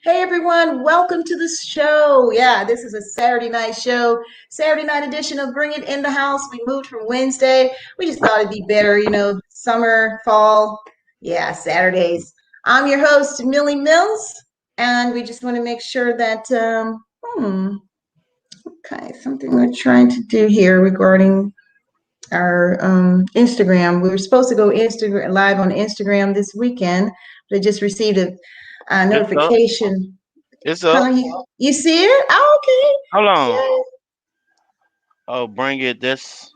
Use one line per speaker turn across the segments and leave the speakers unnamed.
Hey everyone, welcome to the show. Yeah, this is a Saturday night show, Saturday night edition of Bring It in the House. We moved from Wednesday. We just thought it'd be better, summer, fall. Yeah, Saturdays. I'm your host, Millie Mills, and we just want to make sure that, okay, something we're trying to do here regarding our Instagram. We were supposed to go Instagram live on Instagram this weekend, but I just received a
It's up.
notification.
It's
Huh?
up.
You see it? Oh,
Hold on.
okay.
Oh, bring it. That's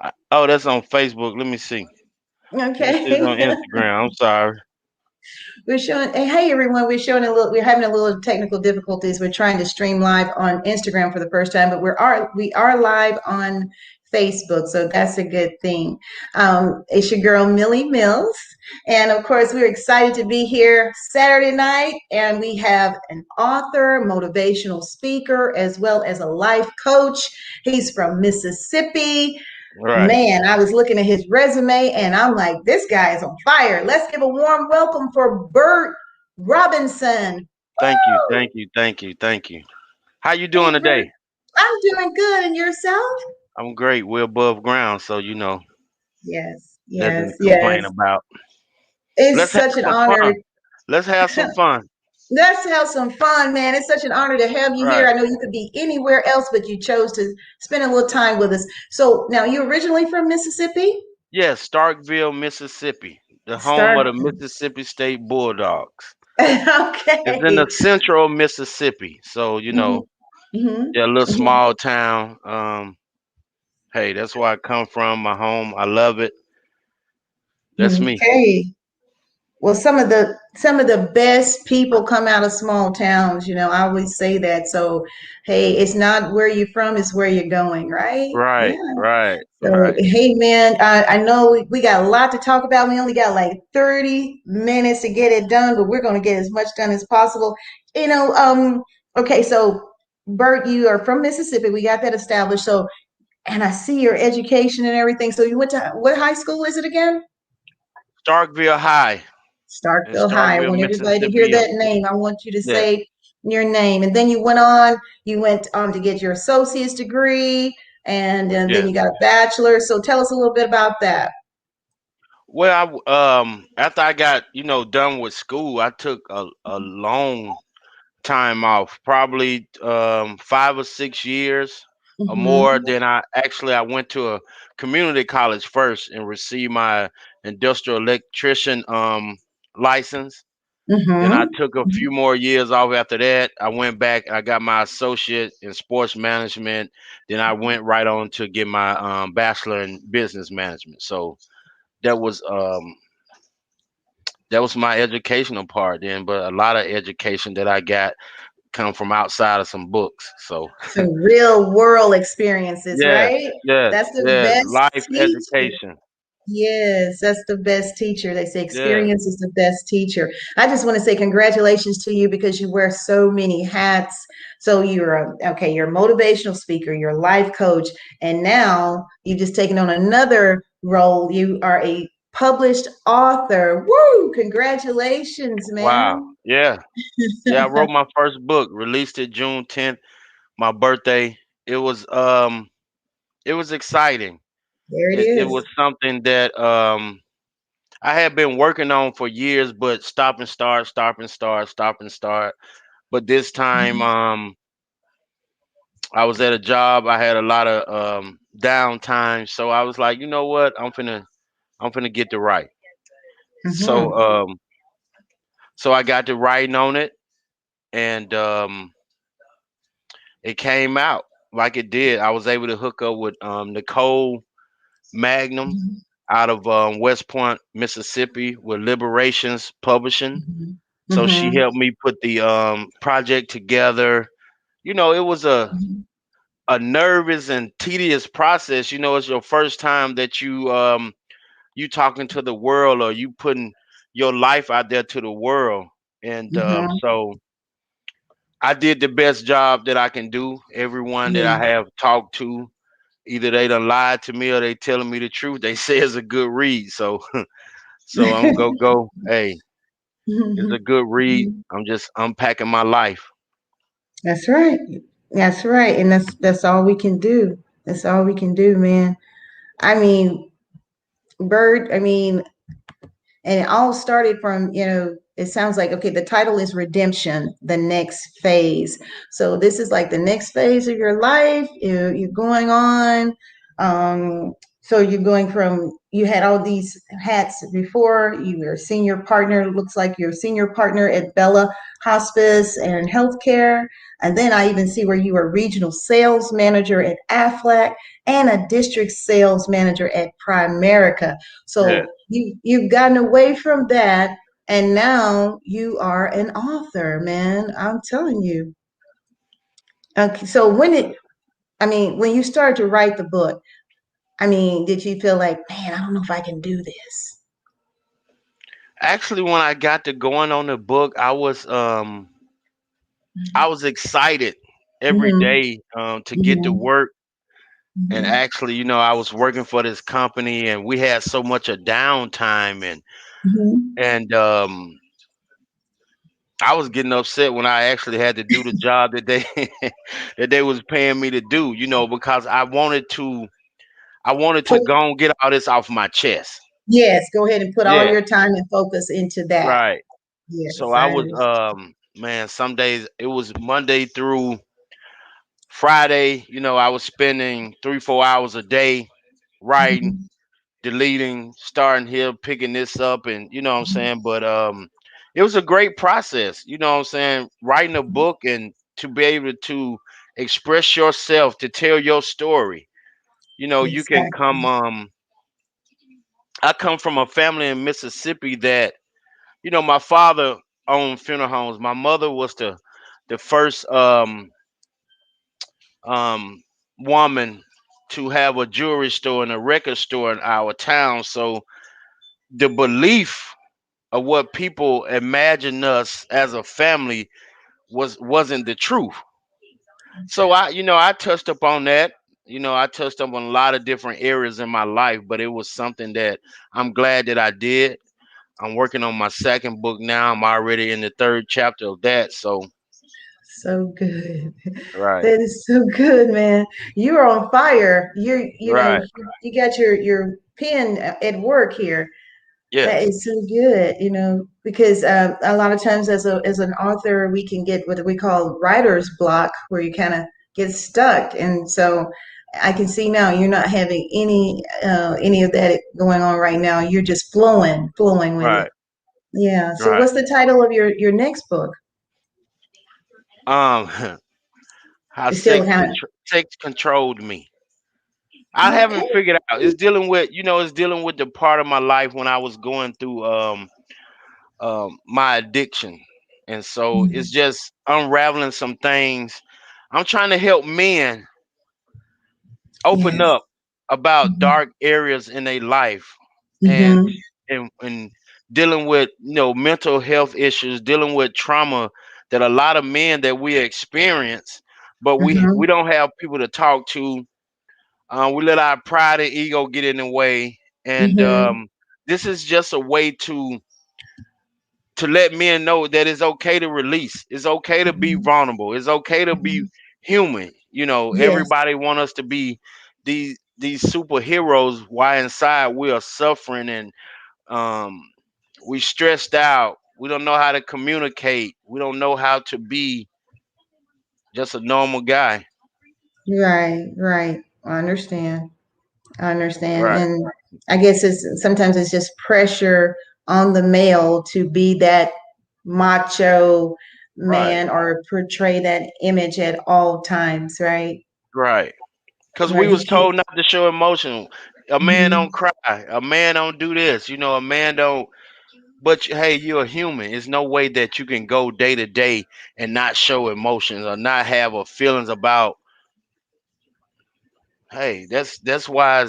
on Facebook. Let me see.
Yay.
This is
Okay.
on Instagram. I'm sorry.
We're showing, hey everyone, we're having a little technical difficulties. We're trying to stream live on Instagram for the first time, but we are live on Facebook, so that's a good thing. It's your girl Millie Mills, and of course we're excited to be here Saturday night, and we have an author, motivational speaker, as well as a life coach. He's from Mississippi.
Right.
Man, I was looking at his resume and I'm like, this guy is on fire. Let's give a warm welcome for Bert Robinson.
Thank you.
Woo!
Thank you. Thank you. Thank you. How you
Hey,
doing
Bert.
today?
I'm doing good. And yourself?
I'm great. We're above ground, so
Yes,
nothing
yes,
to complain
yes.
about.
It's
Let's have
such an
some
honor.
fun. Let's have some fun.
Let's have some fun, man. It's such an honor to have you here.
Right.
I know you could be anywhere else, but you chose to spend a little time with us. So now you're originally from Mississippi?
Yes, Starkville, Mississippi, the home of
Start.
the Mississippi State Bulldogs. It's in the
Okay.
central Mississippi, so
Hmm. Hmm.
yeah, a little small town. Hey, that's where I come from, my home. I love it. That's me.
Okay. Well, some of the best people come out of small towns, I always say that. So, hey, it's not where you're from, it's where you're going, right? Yeah.
Right, right,
So,
right.
hey, man, I know we got a lot to talk about. We only got like 30 minutes to get it done, but we're going to get as much done as possible. You know, um, okay, so Bert, you are from Mississippi. We got that established. So, and I see your education and everything. So, you went to what high school is it again?
Starkville High in
Starkville High. I
Starkville,
want everybody to hear
Mississippi.
that name. I want you to
Yes,
say your name. And then you went on to get your associate's degree, and then
yes.
you got a bachelor. So tell us a little bit about that.
Well, after I got done with school, I took a long time off, probably 5 or 6 years or more.
Mm-hmm.
Then I went to a community college first and received my industrial electrician license. Then I
Mm-hmm.
took a few more years off after that. I went back. I got my associate in sports management. Then I went right on to get my bachelor in business management. So that was um, that was my educational part then. But a lot of education that I got come from outside of some books. So
Some real world experiences,
yes,
right?
yes,
That's the
yes.
best
Life
teacher.
education.
Yes, that's the best teacher. They say
Yes.
experience is the best teacher. I just want to say congratulations to you because you wear so many hats. So you're a motivational speaker, you're a life coach, and now you've just taken on another role. You are a published author. Woo! Congratulations,
Wow.
man.
Yeah. Yeah. I wrote my first book, released it June 10th, my birthday. It was um it was exciting.
There it
It
is.
was something that I had been working on for years, but stop and start, stop and start, stop and start. But this time, I was at a job. I had a lot of downtime, so I was like, you know what? I'm finna get to write. So
Mhm.
so I got to writing on it, and it came out like it did. I was able to hook up with Nicole Magnum out of West Point, Mississippi, with Liberations Publishing.
Mhm.
So she
Mhm.
helped me put the project together. It was a nervous and tedious process. It's your first time that you talking to the world, or you putting your life out there to the world. And
Mhm.
so I did the best job that I can do. Everyone that
Yeah.
I have talked to, either they done lied to me or they telling me the truth. They say it's a good read. So so I'm go. Hey, It's a good read. I'm just unpacking my life.
That's right. That's right. And that's all we can do. That's all we can do, man. I mean, Bird, I mean, and it all started from, it sounds like, okay, the title is Redemption, the next phase. So this is like the next phase of your life. You're going on. So you're going from, you had all these hats before. You were a senior partner, looks like you're a senior partner at Bella Hospice and Healthcare. And then I even see where you were regional sales manager at Aflac and a district sales manager at Primerica.
Yeah.
So you've gotten away from that, and now you are an author, man. I'm telling you. Okay, so when you started to write the book, I mean, did you feel like, man, I don't know if I can do this?
Actually, when I got to going on the book, I was excited every
Mm-hmm.
day to get to
Mm-hmm.
work. And
Mm-hmm.
actually, I was working for this company, and we had so much of downtime,
Mm-hmm.
and I was getting upset when I actually had to do the job that they that they was paying me to do, because I wanted to go and get all this off my chest.
Yes, go ahead and put all
Yeah,
your time and focus into that.
right. So
Yes,
I
I
was
understand.
man, some days it was Monday through Friday, I was spending 3, 4 hours a day writing,
Mhm.
deleting, starting here, picking this up, and you know what I'm saying. But it was a great process, you know what I'm saying, writing a book and to be able to express yourself, to tell your story. You can come.
Exactly.
I come from a family in Mississippi that my father owned funeral homes. My mother was the first um woman to have a jewelry store and a record store in our town. So the belief of what people imagine us as a family wasn't the truth. So I touched upon that. I touched up on a lot of different areas in my life, but it was something that I'm glad that I did. I'm working on my second book now. I'm already in the third chapter of that. So
So good.
right,
That is so good, man. You are on fire.
right,
You got your pen at work here. That
yes,
is so good, because a lot of times as an author, we can get what we call writer's block, where you kind of get stuck. And so I can see now you're not having any of that going on right now. You're just flowing with it.
right,
Yeah. So
right.
what's the title of your next book?
Um, how
It's still kind of
sex controlled me. I haven't
okay.
figured out. It's dealing with the part of my life when I was going through my addiction, and so it's
Mhm.
just unraveling some things. I'm trying to help men open
Yes.
up about
Hmm.
dark areas in their life, and
Hmm.
and dealing with mental health issues, dealing with trauma that a lot of men that we experience, but we
Hmm.
don't have people to talk to. We let our pride and ego get in the way, and
Hmm.
this is just a way to let men know that it's okay to release. It's okay to be
Hmm.
vulnerable. It's okay to be
Hmm.
human.
Yes.
Everybody want us to be these superheroes. While inside we are suffering and um, we stressed out. We don't know how to communicate. We don't know how to be just a normal guy.
Right. Right. I understand. I understand.
Right.
And I guess sometimes it's just pressure on the male to be that macho
Right.
man or portray that image at all times, right?
Right. Because we
Right. He
was
can't.
told not to show emotion. A man don't
Mhm.
cry. A man don't do this. A man don't. But hey, you're a human. There's no way that you can go day to day and not show emotions or not have a feelings about. Hey, that's why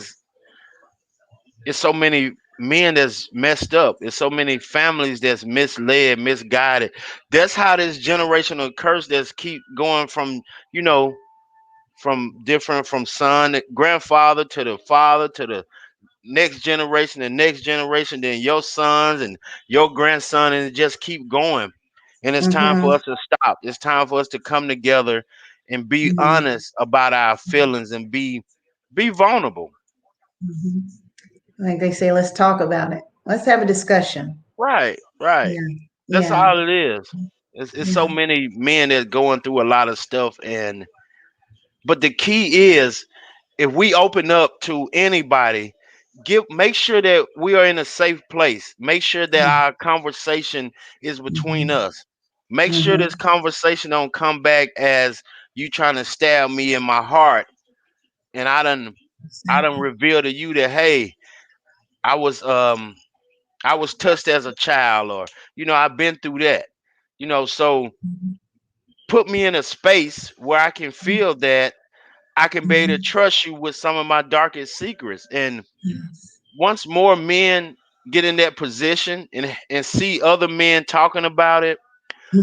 it's so many men that's messed up. It's so many families that's misled, misguided. That's how this generational curse that's keep going you know, from different from son, grandfather to the father to the next generation, the next generation, then your sons and your grandson, and it just keep going. And it's time for
Mm-hmm.
us to stop. It's time for us to come together and be
Mm-hmm.
honest about our feelings and be vulnerable.
Hmm. Like they say, let's talk about it. Let's have a discussion.
Right, right.
Yeah.
That's
Yeah.
all it is. It's so
Yeah.
many men that going through a lot of stuff, and but the key is if we open up to anybody, make sure that we are in a safe place. Make sure that our conversation is between
Mm-hmm.
us. Make sure
Mm-hmm.
this conversation don't come back as you trying to stab me in my heart, and I done reveal to you that, hey, I was um I was touched as a child, or I've been through that. So put me in a space where I can feel that I can be able to
Mm-hmm.
trust you with some of my darkest secrets. And
Yes.
once more men get in that position and see other men talking about it,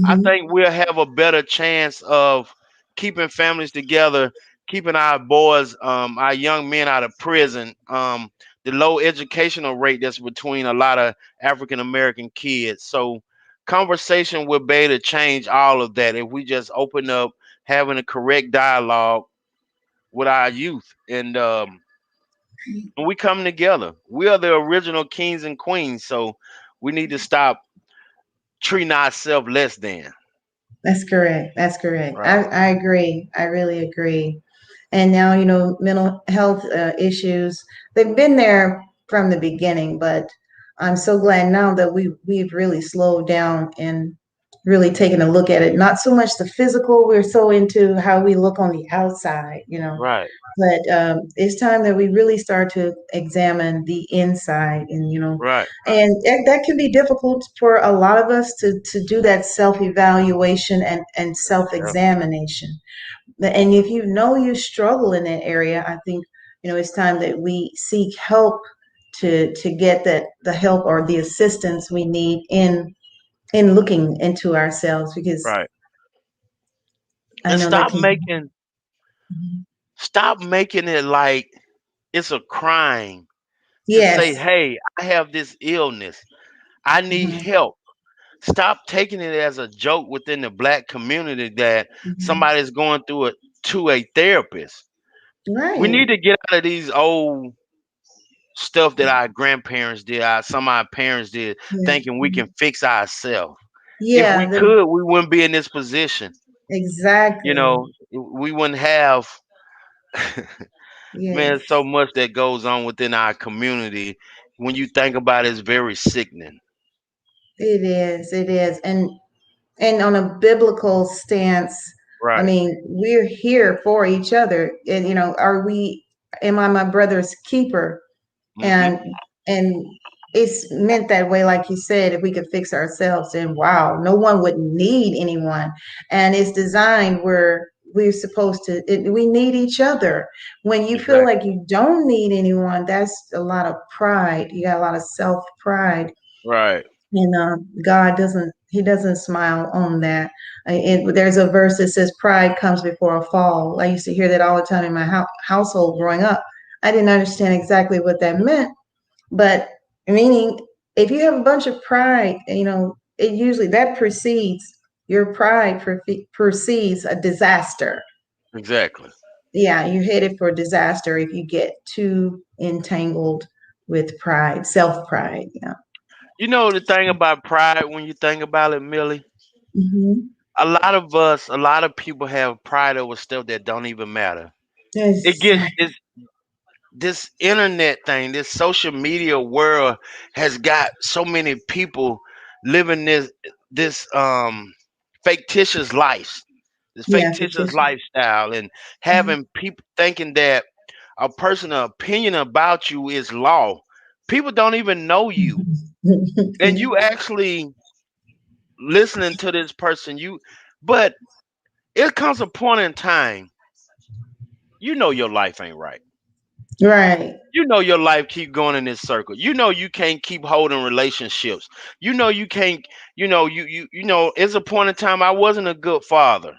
I
Mm-hmm.
think we'll have a better chance of keeping families together, keeping our boys, our young men out of prison. The low educational rate that's between a lot of African American kids. So conversation will be able to change all of that if we just open up having a correct dialogue with our youth, and we come together. We are the original kings and queens, so we need to stop treating ourselves less than.
That's correct. That's correct.
Right.
I agree. I really agree. And now, mental health issues, they've been there from the beginning, but I'm so glad now that we've really slowed down and really taken a look at it. Not so much the physical, we're so into how we look on the outside,
Right.
but it's time that we really start to examine the inside,
Right.
and that can be difficult for a lot of us to do that self-evaluation and
Yep.
self-examination. And if you know you struggle in that area, I think it's time that we seek help to get that the help or the assistance we need in looking into ourselves, because
Right.
I
And
know that can. Mhm.
stop making it like it's a crime to say,
Yes.
"Hey, I have this illness. I need
Hmm.
help." Stop taking it as a joke within the black community that
Hmm.
somebody's going through it to a therapist. We
Right.
need to get out of these old stuff that our grandparents did, some of our parents did,
Yeah.
thinking we can fix ourselves. If
Yeah.
we could, we wouldn't be in this position.
Exactly.
We wouldn't have, man,
Yes.
so much that goes on within our community. When you think about it, it's very sickening.
It is. It is. And on a biblical stance, I
Right.
mean, we're here for each other. And am I my brother's keeper?
Hmm.
And it's meant that way, like you said, if we could fix ourselves, then wow, no one would need anyone. And it's designed where we're supposed to we need each other. When you feel
Exactly.
like you don't need anyone, that's a lot of pride. You got a lot of self pride.
Right.
And God doesn't, He doesn't smile on that. There's a verse that says, "Pride comes before a fall." I used to hear that all the time in my household growing up. I didn't understand exactly what that meant, but meaning, if you have a bunch of pride, it usually that precedes your pride precedes a disaster.
Exactly.
Yeah, you're headed for disaster if you get too entangled with pride, self pride. Yeah.
You know the thing about pride when you think about it, Millie?
Hmm.
A lot of people have pride over stuff that don't even matter. It
Yes.
gets it's this internet thing, this social media world has got so many people living this fictitious life, this
Yeah,
fictitious
fictitious.
lifestyle, and
Mhm.
having people thinking that a person's opinion about you is law. People don't even know you, and you actually listening to this person. But it comes a point in time, your life ain't right.
Right.
Your life keep going in this circle. You can't keep holding relationships. You can't. It's a point in time I wasn't a good father.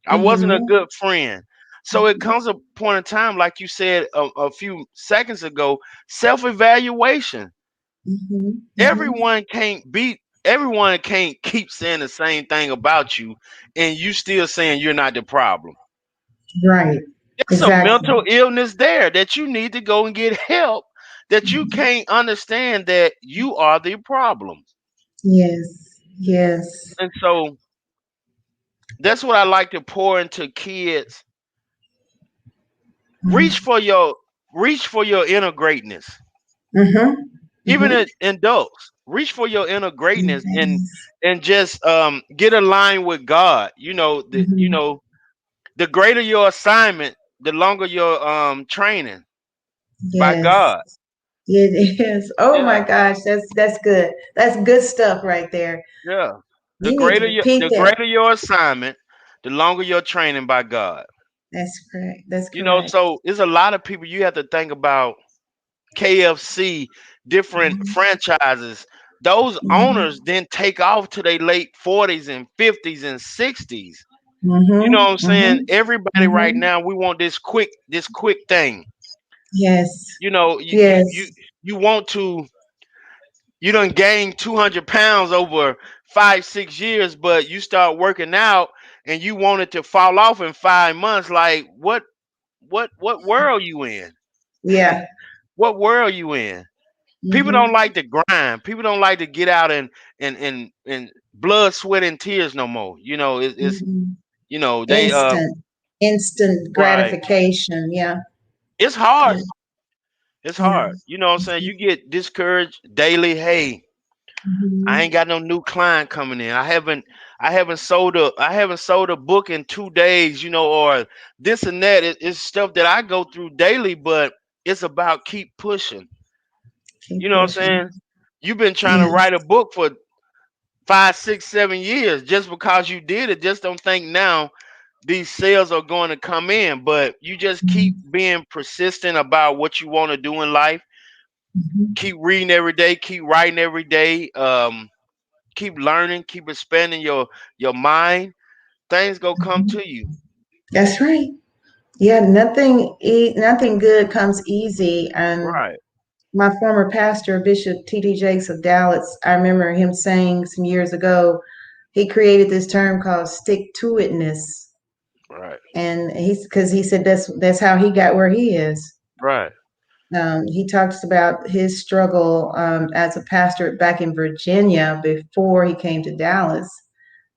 I wasn't a
Hmm.
good friend. So it comes a point in time, like you said a few seconds ago, self-evaluation.
Mhm, mhm.
Everyone can't keep saying the same thing about you, and you still saying you're not the problem.
Right.
There's some
Exactly.
mental illness there that you need to go and get help. That you can't understand that you are the problem.
Yes. Yes.
And so that's what I like to pour into kids. Reach
Mm-hmm.
for your reach for your inner greatness.
Mm-hmm.
Even
Mm-hmm.
in adults, reach for your inner greatness
Yes.
and just get aligned with God.
Mm-hmm.
The greater your assignment, the longer your training by
Yes.
God.
It is. Oh my
Yeah,
gosh, that's good. That's good stuff right there.
yeah.
You need to repeat
The
that.
greater your assignment, the longer your training by God.
That's correct. That's correct.
So it's a lot of people you have to think about. KFC, different
Mm-hmm.
franchises. Those
Mm-hmm.
owners then take off to their late 40s and 50s and 60s. You know
Mm-hmm.
what I'm saying?
Mm-hmm.
Everybody right
Mm-hmm.
now, we want this quick thing.
Yes.
You know, you you you
Yes.
you want to you done gain 200 pounds over 5 6 years, but you start working out and you want it to fall off in 5 months. Like what world you in?
Yeah.
What world you in? People don't
Mm-hmm.
like to grind. People don't like to get out and blood, sweat, and tears no more.
Mm-hmm.
They
Instant
right.
gratification. Yeah.
It's
Yeah.
hard. It's
Yeah.
hard. You know what I'm saying? You get discouraged daily. Hey, I
Mm-hmm.
ain't got no new client coming in. I haven't sold a book in 2 days, or this and that. It's stuff that I go through daily, but it's about keep pushing. You
Keep
know what I'm
pushing.
saying? You've been trying to
Yes.
write a book for 5 6 7 years. Just because you did it, just don't think now these sales are going to come in. But you just keep
Mm-hmm.
being persistent about what you want to do in life.
Mm-hmm.
Keep reading every day, keep writing every day. Keep learning, keep expanding your mind. Things gonna come
Mm-hmm.
to you.
That's right. Yeah, nothing good comes easy. And
Right,
my former pastor, Bishop T.D. Jakes of Dallas, I remember him saying some years ago, he created this term called stick to itness.
right,
And he's because he said that's how he got where he is.
right.
He talks about his struggle as a pastor back in Virginia before he came to Dallas,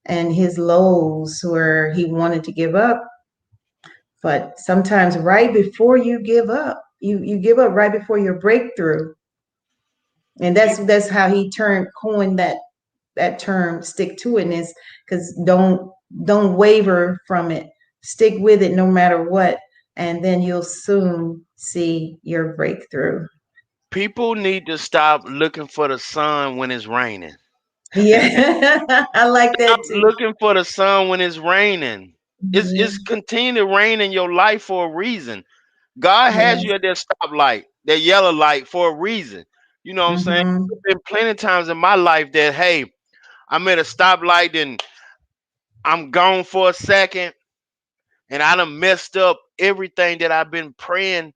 and his lows where he wanted to give up. But sometimes right before you give up, you give up right before your breakthrough. And that's
People,
that's how he coined that term stick to itness, because don't waver from it. Stick with it no matter what, and then you'll soon see your breakthrough.
people need to stop looking for the sun when it's raining.
Yeah, I like
Stop
that too.
looking for the sun when it's raining. It's
Mhm.
continue to rain in your life for a reason. God has
Yes.
you at that stoplight, that yellow light for a reason. You know what I'm saying?
Hmm.
There's been plenty of times in my life that hey, I'm at a stoplight and I'm gone for a second and I done messed up everything that I've been praying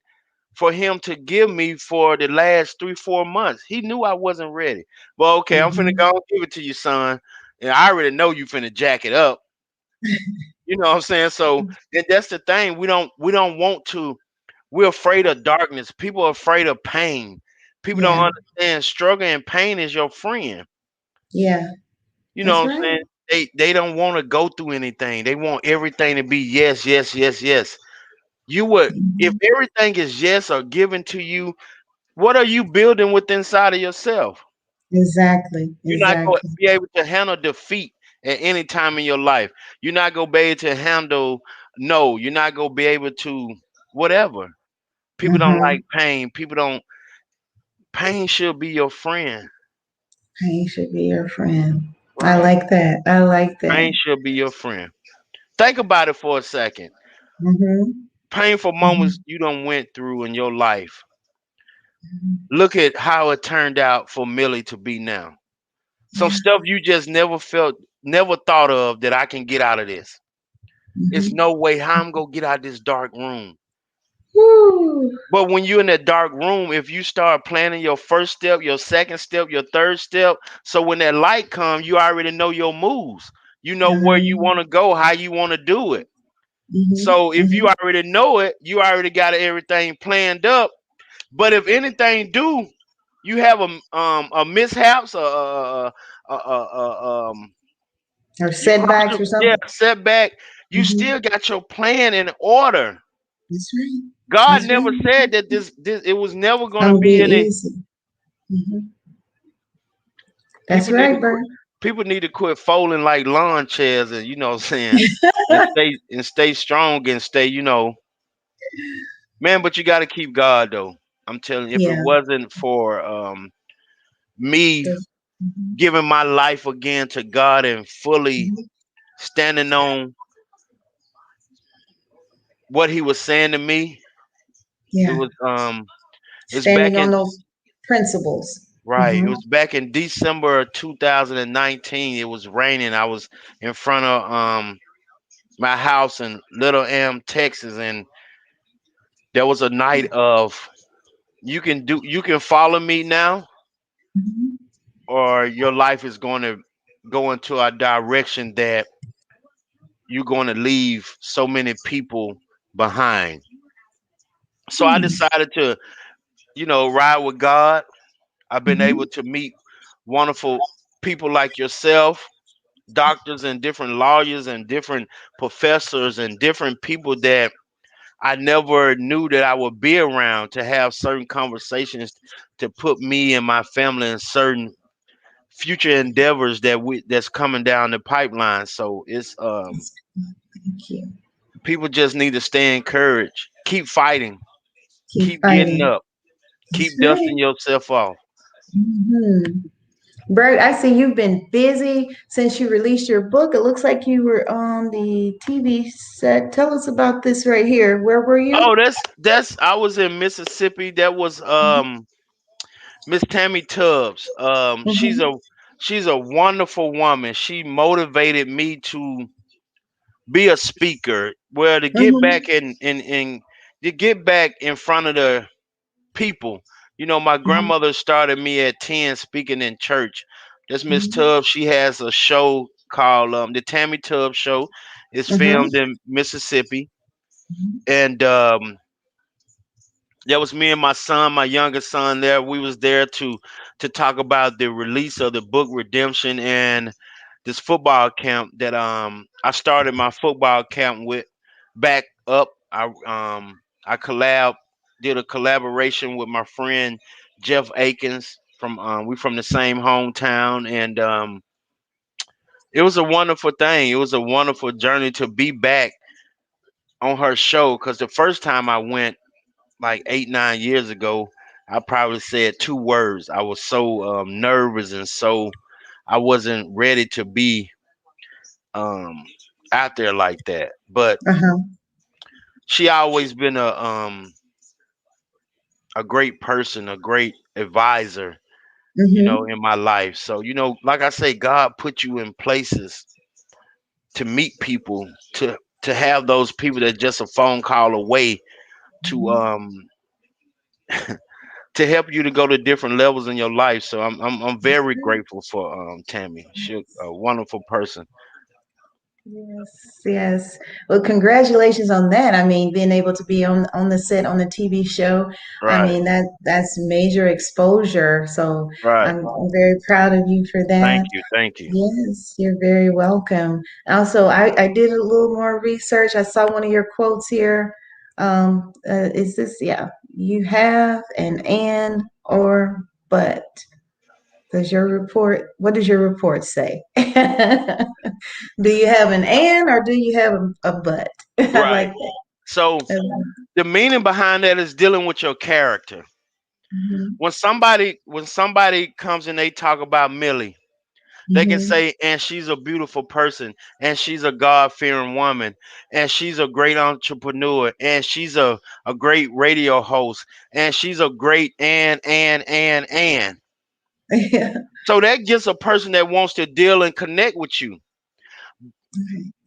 for him to give me for the last 3 4 months. He knew I wasn't ready. Well, okay, I'm finna go
Hmm.
and give it to you, son. And I already know you finna jack it up. You know what I'm saying? So and that's the thing. We don't want to. We're afraid of darkness. People are afraid of pain. People don't
Yeah.
understand struggle and pain is your friend.
Yeah.
You know
That's
what I'm
right.
saying? They don't want to go through anything. They want everything to be yes, yes, yes, yes. You would if
Hmm.
everything is yes or given to you, what are you building with inside of yourself?
Exactly.
You're not going to
Exactly.
be able to handle defeat at any time in your life. You're not going to be able to handle no. You're not going to be able to whatever. People don't
Hmm.
like pain. People don't. Pain should be your friend.
Pain should be your friend. I
Right.
like that. I like that.
Pain should be your friend. Think about it for a second.
Hmm.
Painful moments
Hmm.
you done went through in your life. Look at how it turned out for Millie to be now. Some
Yeah.
stuff you just never felt, never thought of that I can get out of this. It's
Mhm.
no way how I'm gonna get out of this dark room.
Woo.
But when you're in that dark room, if you start planning your first step, your second step, your third step, so when that light comes, you already know your moves. You know where you
Mhm.
want to go, how you want to do it.
Mhm.
So if you
Mhm.
already know it, you already got everything planned up. But if anything do, you have a mishaps,
Or
you cross
setbacks
your
or
yeah
something.
setback, you
Mhm.
still got your plan in order.
That's right.
God
That's
never
right.
said that this it was never going to
Gonna
be
be
any.
easy. Mhm. That's
People need to
right,
quit.
Bert.
People need to quit folding like lawn chairs, and what I'm saying, and stay strong and stay, man. But you got to keep God though. I'm telling you, if it
Yeah.
wasn't for me
The- mhm.
giving my life again to God and fully
Mhm.
standing on what He was saying to me, it
Yeah.
was it's
Standing
back
on
in
those principles.
right. It
Mhm.
was back in December of 2019. It was raining. I was in front of my house in Little M, Texas, and there was a night of you can follow me now,
Mhm.
or your life is going to go into a direction that you're going to leave so many people behind. So I
Hmm.
decided to, ride with God. I've been able
Mhm.
to meet wonderful people like yourself, doctors and different lawyers and different professors and different people that I never knew that I would be around to have certain conversations to put me and my family in certain future endeavors that's coming down the pipeline. So it's
That's good. Thank you.
people just need to stay encouraged, keep fighting,
Keep
keep getting
fighting.
up,
That's
keep
right.
dusting yourself off.
Mhm. Bert, I see you've been busy since you released your book. It looks like you were on the TV set. Tell us about this right here. Where were you?
Oh, that's I was in Mississippi. That was Miss Tammy Tubbs.
Mhm.
She's a wonderful woman. She motivated me to be a speaker. Well, to get
Mhm.
back in to get back in front of the people. My
Mhm.
grandmother started me at 10 speaking in church. That's Miss
Mhm.
Tubbs. She has a show called the Tammy Tubbs Show. It's
Mhm.
filmed in Mississippi,
Mhm.
and that was me and my son, my youngest son. There, we was there to talk about the release of the book Redemption and this football camp that I started my football camp with back up. I did a collaboration with my friend Jeff Akins from we from the same hometown, and it was a wonderful thing. It was a wonderful journey to be back on her show because the first time I went like 8 9 years ago, I probably said two words. I was so nervous and so I wasn't ready to be um out there like that. But
Uh-huh.
she always been a great person, a great advisor,
Mhm.
in my life. So, like I say, God put you in places to meet people, to have those people that just a phone call away to
Mhm.
to help you to go to different levels in your life. So I'm very grateful for Tammy. She's a wonderful person.
Yes, yes. Well, congratulations on that. I mean, being able to be on the set on the TV show. I
Right,
mean, that's major exposure. So
right.
I'm very proud of you for
Thank
that.
you, thank you.
Yes, you're very welcome. Also, I did a little more research. I saw one of your quotes here. Is this, yeah, you have an and or but. What does your report say? Do you have an and or do you have a but? I
Right.
like that.
So
I like-
the meaning behind that is dealing with your character.
Mhm.
When somebody comes and they talk about Millie, they can
Mhm.
say, and she's a beautiful person, and she's a God fearing woman, and she's a great entrepreneur, and she's a great radio host, and she's a great and.
Yeah.
So that gets a person that wants to deal and connect with you.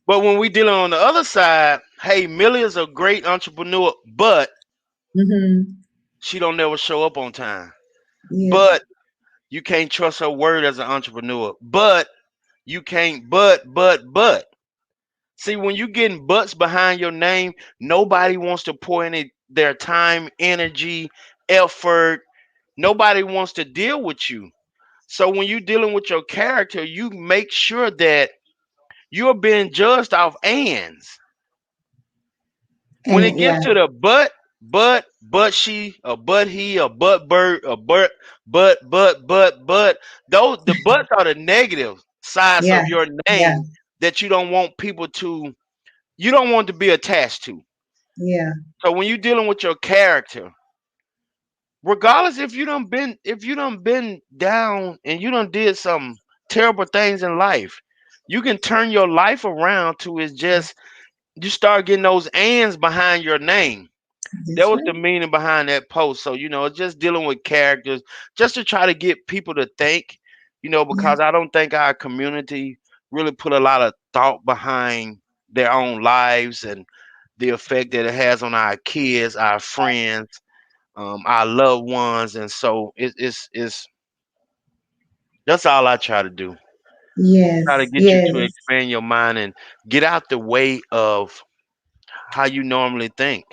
But when we dealing on the other side, hey, Millie is a great entrepreneur, but
Mm-hmm.
she don't never show up on time.
Yeah.
But you can't trust her word as an entrepreneur. But you can't. But. See, when you getting butts behind your name, nobody wants to pour any their time, energy, effort. Nobody wants to deal with you. So when you're dealing with your character, you make sure that you're being judged off ands. When it
And
gets
yeah,
to the but she, or but he, or but Bert, or but, those the buts are the negative sides
yeah,
of your
yeah,
name that you don't want people to, you don't want to be attached to.
yeah.
So when you're dealing with your character, regardless if you done been down and you done did some terrible things in life, you can turn your life around to it's just you start getting those ands behind your name. That
That's
was the
right.
meaning behind that post. So, it's just dealing with characters, just to try to get people to think,
Yeah,
because I don't think our community really put a lot of thought behind their own lives and the effect that it has on our kids, our friends, our loved ones. And so it's that's all I try to do. Try to
yes,
get you to
yes,
expand your mind and get out the way of how you normally think.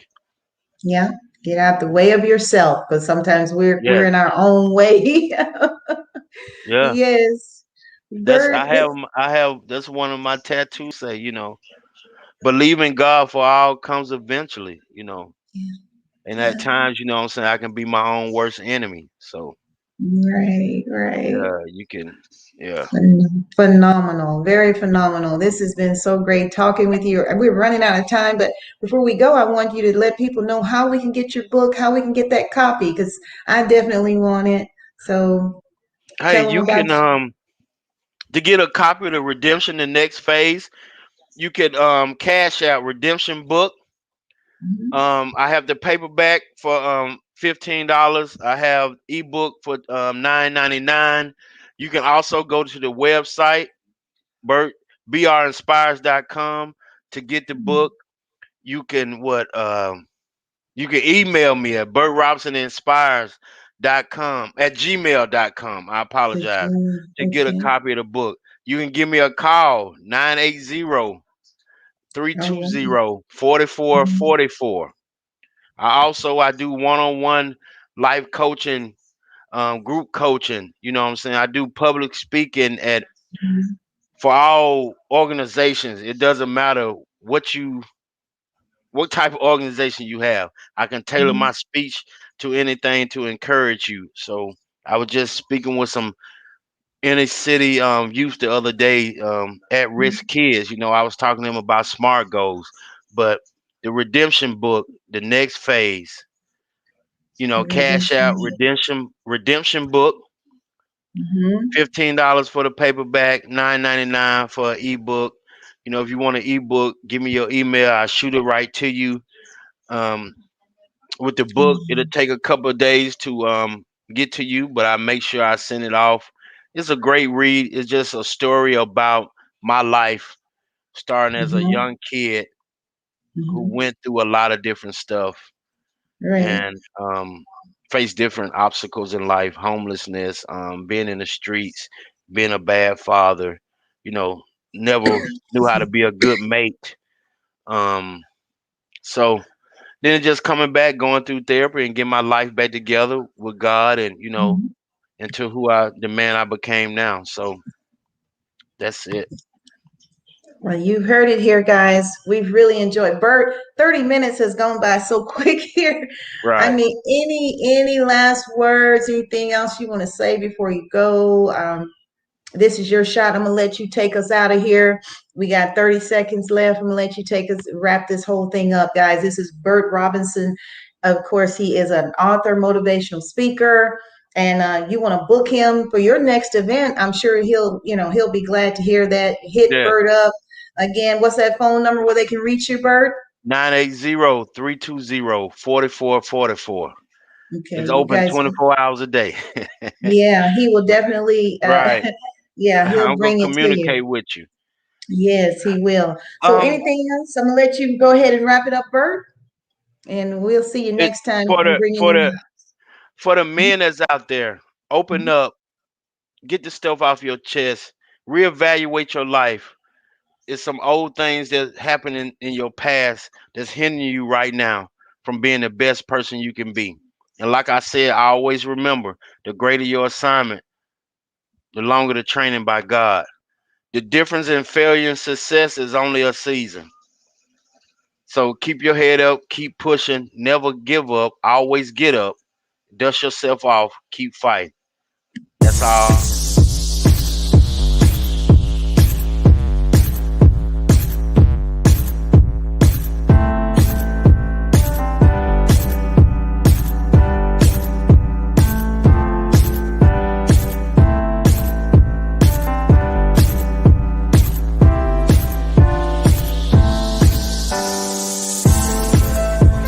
yeah. Get out the way of yourself, because sometimes we're
Yes.
in our own way.
Yeah.
Yes,
That's
Bert.
I have that's one of my tattoos say, believe in God for all comes eventually.
Yeah,
And at
yeah.
times, what I'm saying, I can be my own worst enemy. So
Right, right.
yeah, you can, yeah.
Phenomenal, very phenomenal. This has been so great talking with you. We're running out of time, but before we go, I want you to let people know how we can get your book, how we can get that copy, because I definitely want it. So
Hey,
tell them
you
about
can to get a copy of the Redemption the Next Phase, you could cash out Redemption Book.
you.
I have the paperback for $15. I have ebook for $9.99. You can also go to the website bert brinspires.com to get the book. You can you can email me at bertrobinsoninspires.com at gmail.com. I apologize, to get a
Okay.
copy of the book. You can give me a call 980
All
320 4444. I do one-on-one life coaching, group coaching. You know what I'm saying? I do public speaking at
right.
for all organizations. It doesn't matter what type of organization you have. I can tailor my speech to anything to encourage you. So I was just speaking with some inner city youth the other day, at risk kids. I was talking to them about SMART goals, but the redemption book, the next phase, cash out redemption book.
Mm-hmm.
$15 for the paperback, $9.99 for an ebook. If you want an ebook, give me your email. I'll shoot it right to you. Um, with the book, it'll take a couple of days to get to you, but I make sure I send it off. It's a great read. It's just a story about my life, starting as a
Mm-hmm.
young kid who
Mm-hmm.
went through a lot of different stuff
Right.
and faced different obstacles in life, homelessness, being in the streets, being a bad father, you know, never knew how to be a good mate. Um, so then just coming back, going through therapy and getting my life back together with God and,
Mhm.
into the man I became now. So that's it.
Well, you heard it here, guys. We've really enjoyed. Bert, 30 minutes has gone by so quick here. I
Right.
mean, any last words, anything else you want to say before you go? This is your shot. I'm gonna let you take us out of here. We got 30 seconds left. I'm gonna let you take us wrap this whole thing up, guys. This is Bert Robinson. Of course, he is an author, motivational speaker, and you want to book him for your next event. I'm sure he'll be glad to hear that. Hit
Yeah.
Bert up again. What's that phone number where they can reach you, Bert?
980-320-4444.
Okay,
It's
you
open
guys.
24 hours a day.
Yeah, he will definitely.
Right.
Yeah, he'll
I'm gonna
bring it to you.
communicate with you.
Yes, he will. So
Um,
anything else? I'm gonna let you go ahead and wrap it up, Bert, and we'll see you
it
next time
for
we
the
bring
for
in.
the for the men that's out there, open
Mhm.
up, get the stuff off your chest, reevaluate your life. It's some old things that happened in your past that's hindering you right now from being the best person you can be. And like I said, I always remember the greater your assignment, the longer the training by God. The difference in failure and success is only a season. So keep your head up, keep pushing, never give up, always get up, dust yourself off, keep fighting. That's all.